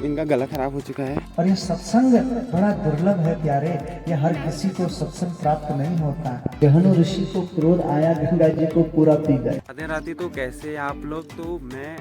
इनका गला खराब हो चुका है। और ये सत्संग बड़ा दुर्लभ है प्यारे, ये हर किसी को सत्संग प्राप्त नहीं होता। गहन ऋषि को क्रोध आया, गंगा जी को पूरा पी गए। राधे राधे। तो कैसे आप लोग? तो मैं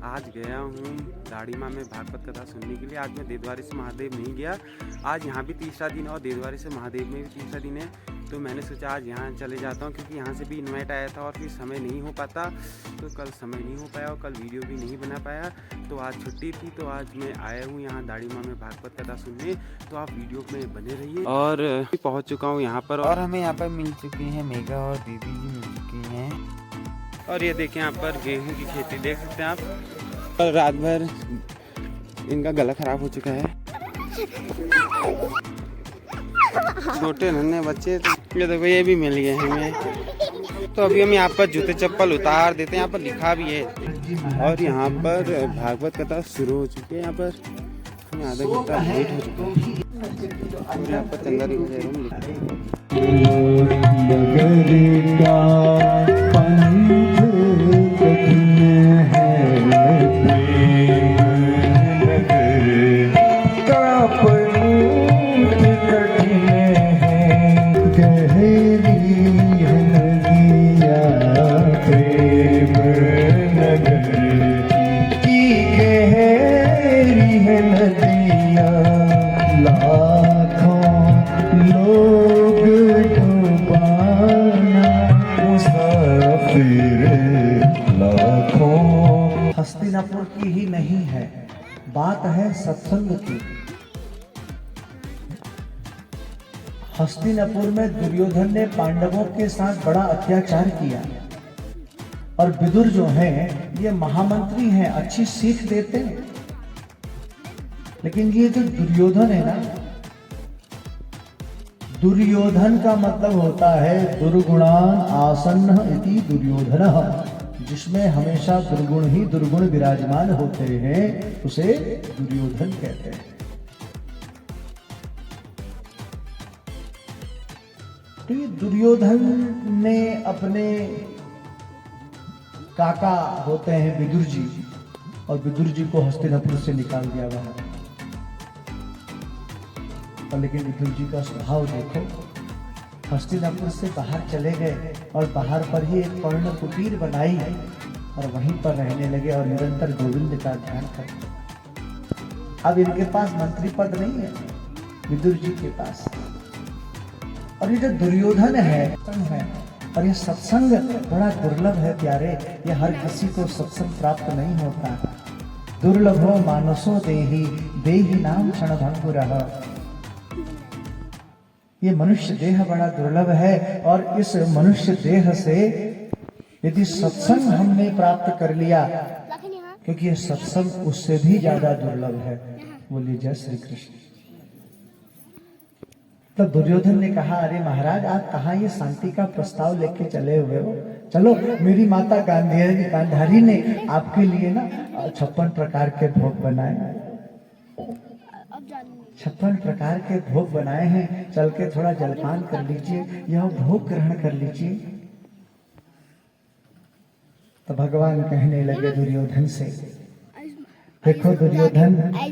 आज गया हूँ दाढ़ी माँ में भागवत कथा सुनने के लिए। आज मैं देवद्वारी से महादेव नहीं गया, आज यहाँ भी तीसरा दिन और देवद्वारी से महादेव में भी तीसरा दिन है। तो मैंने सोचा आज यहाँ चले जाता हूँ, क्योंकि यहाँ से भी इन्वाइट आया था और फिर समय नहीं हो पाता, तो कल समय नहीं हो पाया और कल वीडियो भी नहीं बना पाया। तो आज छुट्टी थी, तो आज मैं आया हूँ यहाँ दाढ़ी माँ में भागवत कथा सुनने। तो आप वीडियो में बने रहिए। और पहुँच चुका हूँ यहाँ पर, और हमें यहाँ पर मिल चुकी हैं मेघा और दीदी जी मिल चुकी हैं। और ये देखें यहाँ पर गेहूँ की खेती देख सकते हैं आप। और रात भर इनका गला खराब हो चुका है। छोटे नन्हे बच्चे, तो ये देखो ये भी मिल गए हमें। तो अभी हम यहाँ पर जूते चप्पल उतार देते हैं, यहाँ पर लिखा भी है। और यहाँ पर भागवत कथा शुरू हो चुकी है। यहाँ पर हमें आधा घंटा लेट हो चुका है। और यहाँ पर चंदा हस्तिनापुर की ही नहीं है, बात है सत्संग की। हस्तिनापुर में दुर्योधन ने पांडवों के साथ बड़ा अत्याचार किया, और विदुर जो है ये महामंत्री हैं, अच्छी सीख देते हैं। लेकिन ये जो दुर्योधन है ना, दुर्योधन का मतलब होता है दुर्गुणान आसन्न इति दुर्योधन, जिसमें हमेशा दुर्गुण ही दुर्गुण विराजमान होते हैं, उसे दुर्योधन कहते हैं। तो ये दुर्योधन ने अपने काका होते हैं विदुर जी, और विदुर जी को हस्तिनापुर से निकाल दिया बाहर। और लेकिन विदुर जी का स्वभाव देखो, हस्तिनापुर से बाहर चले गए और बाहर पर ही एक पर्ण कुटीर बनाई और वहीं पर रहने लगे और निरंतर गोविंद का ध्यान करते। अब इनके पास मंत्री पद नहीं है विदुर जी के पास। और ये जो दुर्योधन है, और ये सत्संग बड़ा दुर्लभ है प्यारे, ये हर किसी को सत्संग प्राप्त नहीं होता। दुर्लभो मानसो देहि देहि नाम क्षणभंगुरः। ये मनुष्य देह बड़ा दुर्लभ है, और इस मनुष्य देह से यदि सत्संग हमने प्राप्त कर लिया, क्योंकि ये सत्संग उससे भी ज्यादा दुर्लभ है। बोलिए जय श्री कृष्ण। तो दुर्योधन ने कहा, अरे महाराज आप कहाँ ये शांति का प्रस्ताव लेके चले हुए हो? चलो, मेरी माता गांधारी ने आपके लिए ना 56 प्रकार के भोग बनाए, 56 प्रकार के भोग बनाए हैं, चल के थोड़ा जलपान कर लीजिए, यह भोग ग्रहण कर लीजिए। तो भगवान कहने लगे दुर्योधन से, देखो दुर्योधन,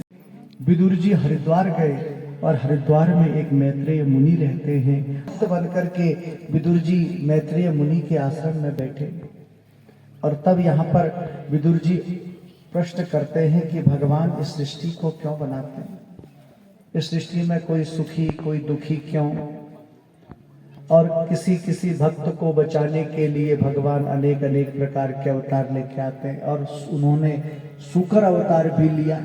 विदुर जी हरिद्वार गए और हरिद्वार में एक मैत्रेय मुनि रहते हैं। तो बन करके विदुर जी मैत्रेय मुनि के आश्रम में बैठे, और तब यहाँ पर विदुर जी प्रश्न करते हैं कि भगवान इस सृष्टि को क्यों बनाते हैं? इस सृष्टि में कोई सुखी कोई दुखी क्यों? और किसी किसी भक्त को बचाने के लिए भगवान अनेक अनेक प्रकार के अवतार लेके आते हैं, और उन्होंने शुक्र अवतार भी लिया।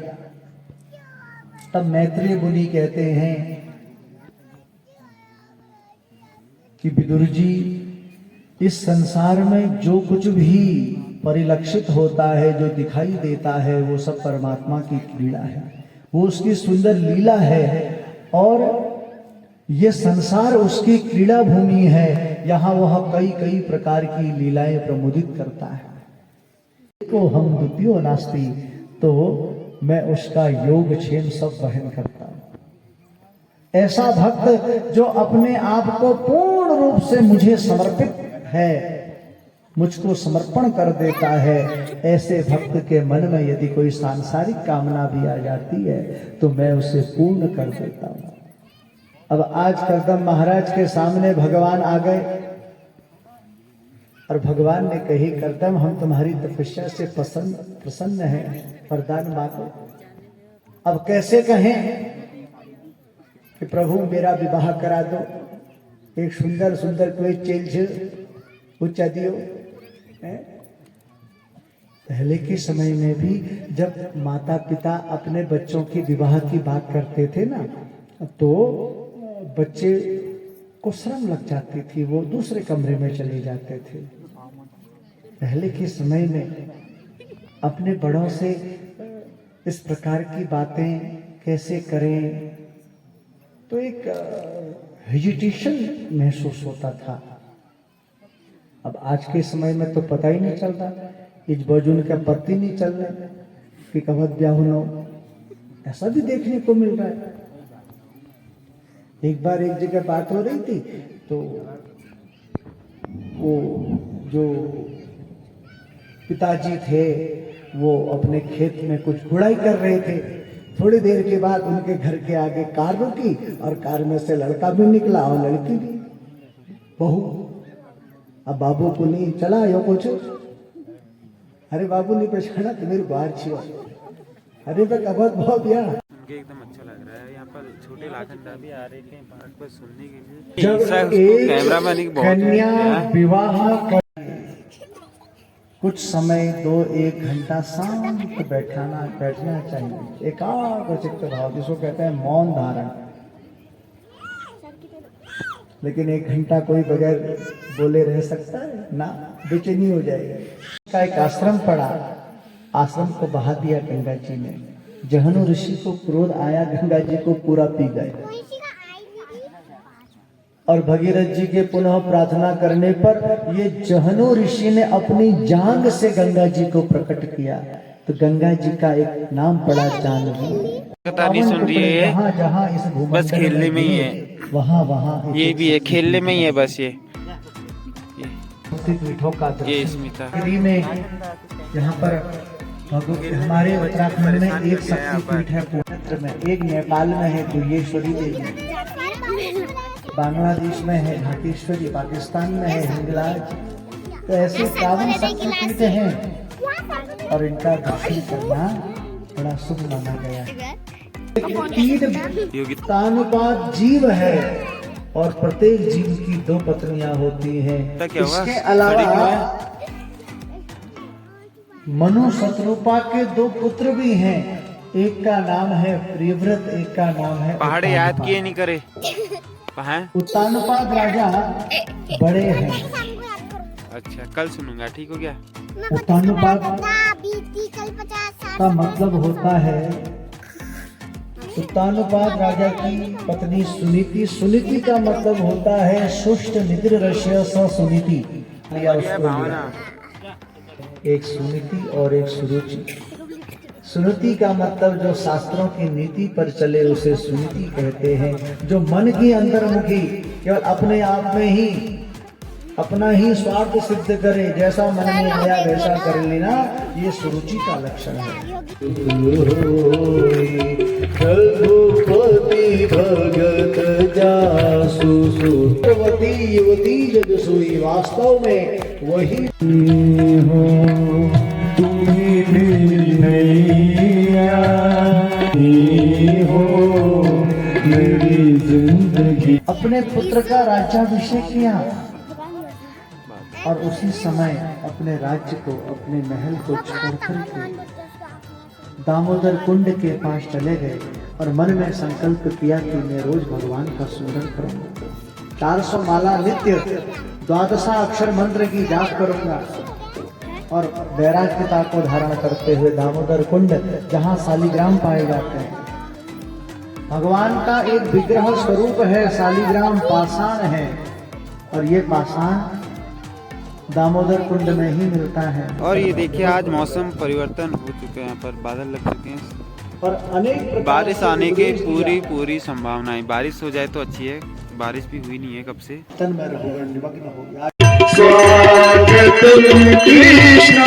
तब मैत्रेय मुनि कहते हैं कि विदुर जी, इस संसार में जो कुछ भी परिलक्षित होता है, जो दिखाई देता है, वो सब परमात्मा की क्रीड़ा है, वो उसकी सुंदर लीला है, और ये संसार उसकी क्रीड़ा भूमि है। यहाँ वह कई कई प्रकार की लीलाएं प्रमोदित करता है। तो हम द्वितीयो नास्ति, तो मैं उसका योग क्षेम सब वहन करता हूं। ऐसा भक्त जो अपने आप को पूर्ण रूप से मुझे समर्पित है, मुझको समर्पण कर देता है, ऐसे भक्त के मन में यदि कोई सांसारिक कामना भी आ जाती है तो मैं उसे पूर्ण कर देता हूं। अब आज करदम महाराज के सामने भगवान आ गए और भगवान ने कही, करदम हम तुम्हारी तपस्या से प्रसन्न हैं, वरदान मांगो। अब कैसे कहें कि प्रभु मेरा विवाह करा दो, एक सुंदर सुंदर कोई चेल उच्चा दियो। पहले के समय में भी जब माता पिता अपने बच्चों के विवाह की बात करते थे ना, तो बच्चे को शर्म लग जाती थी, वो दूसरे कमरे में चले जाते थे। पहले के समय में अपने बड़ों से इस प्रकार की बातें कैसे करें तो एक हेजिटेशन महसूस होता था। अब आज के समय में तो पता ही नहीं चलता, इस बजुन का पत्ती नहीं चल रहे कि कब ब्याह हो, ऐसा भी देखने को मिल रहा है। एक बार एक जगह बात हो रही थी तो वो जो पिताजी थे वो अपने खेत में कुछ गुड़ाई कर रहे थे। थोड़ी देर के बाद उनके घर के आगे कार रुकी और कार में से लड़का भी निकला और लड़की भी, बहू। अब बाबू को नहीं चला यो कुछ, अरे बाबू नहीं पहचाना तो मेरी बाहर छियो, अरे तक अब बहुत यार मुझे एकदम अच्छा लग रहा है। यहाँ पर छोटे लाखनदा भी आ रहे थे पार्क पर सुनने के लिए। जब एक कैमरामैन कन्या विवाह कर कुछ समय 2-1 घंटा शांत बैठना चाहिए, एकाग्रचित्त भाव, जिसको कहते हैं मौन धारण। लेकिन 1 घंटा कोई बगैर बोले रह सकता है ना, बेचैनी हो जाएगी। का एक आश्रम पड़ा, आश्रम को बहा दिया गंगा जी ने। जहनु ऋषि को क्रोध आया, गंगा जी को पूरा पी गए और भगीरथ जी के पुनः प्रार्थना करने पर ये जहनु ऋषि ने अपनी जांग से गंगा जी को प्रकट किया। तो गंगा जी का एक नाम पड़ा जाह्नवी। कथा नहीं सुन रही है, जहाँ इस बस खेलने में ही है, वहाँ ये भी है, खेलने में ही है बस। ये स्मिता में यहाँ पर हमारे उत्तराखंड में एक शक्तिपीठ है, पूर्णत्र में एक, नेपाल में है दुर्गेश्वरी देवी, बांग्लादेश में है ढाकेश्वरी, पाकिस्तान में है हिंगलाज। तो ऐसे 51 शक्तिपीठ हैं और इनका दर्शन करना बड़ा शुभ माना गया है। 3 तानुपात जीव है और प्रत्येक जीव की 2 पत्नियां होती हैं। इसके अलावा मनु शत्रुपा के 2 पुत्र भी हैं, एक का नाम है प्रियव्रत, एक का नाम है पहाड़ याद किए नहीं करे। उत्तानपाद राजा बड़े हैं। अच्छा कल सुनूंगा, ठीक हो गया। उत्तानपाद का मतलब होता है, उत्तानपाद राजा की पत्नी सुनीति, सुनीति का मतलब होता है सुष्ट निद्र रश्य स सुनीति। एक सुनीति और एक सुरुचि। सुनीति का मतलब जो शास्त्रों की नीति पर चले उसे सुनीति कहते हैं। जो मन की अंतर्मुखी, केवल अपने आप में ही अपना ही स्वार्थ सिद्ध करे, जैसा मन में आया वैसा कर लेना, ये सुरुचि का लक्षण है। भगत जासु युवती जग सोई, वास्तव में वही मेरी जिंदगी। अपने पुत्र का राज्याभिषेक किया और उसी समय अपने राज्य को, अपने महल को छोड़कर के दामोदर कुंड के पास चले गए और मन में संकल्प किया कि मैं रोज भगवान का सुमिरन करूंगा, 400 माला नित्य 12 अक्षर मंत्र की जाप करूंगा और वैराग्यता को धारण करते हुए दामोदर कुंड, जहाँ शालिग्राम पाए जाते हैं, भगवान का एक विग्रह स्वरूप है, शालिग्राम पाषाण है और ये पाषाण दामोदर कुंड में ही मिलता है। और ये देखिए आज मौसम परिवर्तन हो चुका है, यहाँ पर बादल लग चुके हैं और अनेक बारिश आने की पूरी संभावनाएं। बारिश हो जाए तो अच्छी है, बारिश भी हुई नहीं है कब से। तन में रहूंगा, निमग्न हो गया। कृष्ण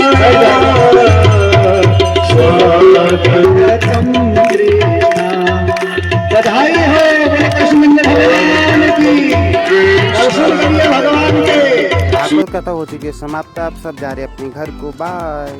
स्वागतम कृष्ण। बधाई हो कृष्ण भगवान की, दर्शन करिए भगवान के। भागवत कथा हो चुकी है समाप्त। आप सब जा रहे हैं अपने घर को। बाय।